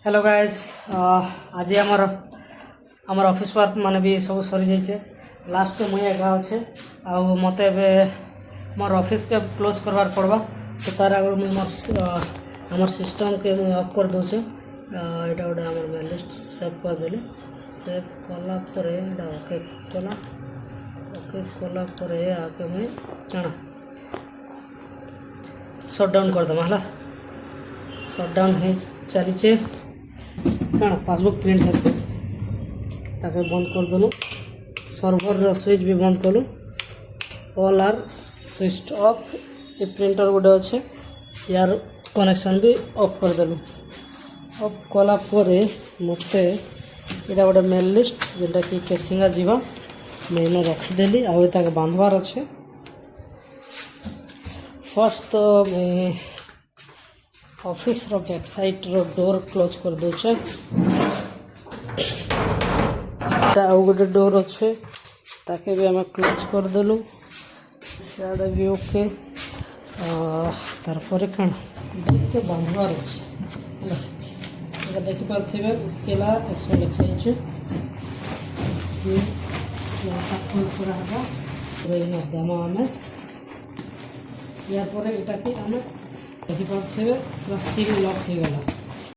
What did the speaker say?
hello guys आज आमर office work माने भी सब सरी जाइए लास्ट मुई एका अच्छे आ मत मोर ऑफिस के क्लोज करवार पड़वा तो तार आगे मुझे मोर सिस्टम के मुझे ऑफ कर दूचे यहाँ गोटे आम मेल लिस्ट सेव करदेली सेव कलापर ओके कलापर आके मुझे जाना शटडाउन करदमा है शटडाउन हो चलीचे कण पासबुक प्रिंट है ताके बंद करदेलु सर्वर स्विच भी बंद कलु ऑल आर स्विच ऑफ ये प्रिंटर गोटे अच्छे यार कनेक्शन भी ऑफ करदेलु ऑफ कलापर मत यहाँ गोटे मेल लिस्ट जोटा कि केसिंगा जीवा मैंने रखीदेली आगे बांधवार अच्छे फर्स्ट तो मैं ऑफिस रो बैक साइड रो डोर क्लोज कर दूचे आउ गोटे डोर अच्छे ताके भी आम क्लोज करदेलु सियाड़े भी ओके तारपर कण के बांधवार अच्छे देखिपे केला इसमें लिखाई देम आम यार पर यहाँ आम देखिपे पूरा सील लक हो गला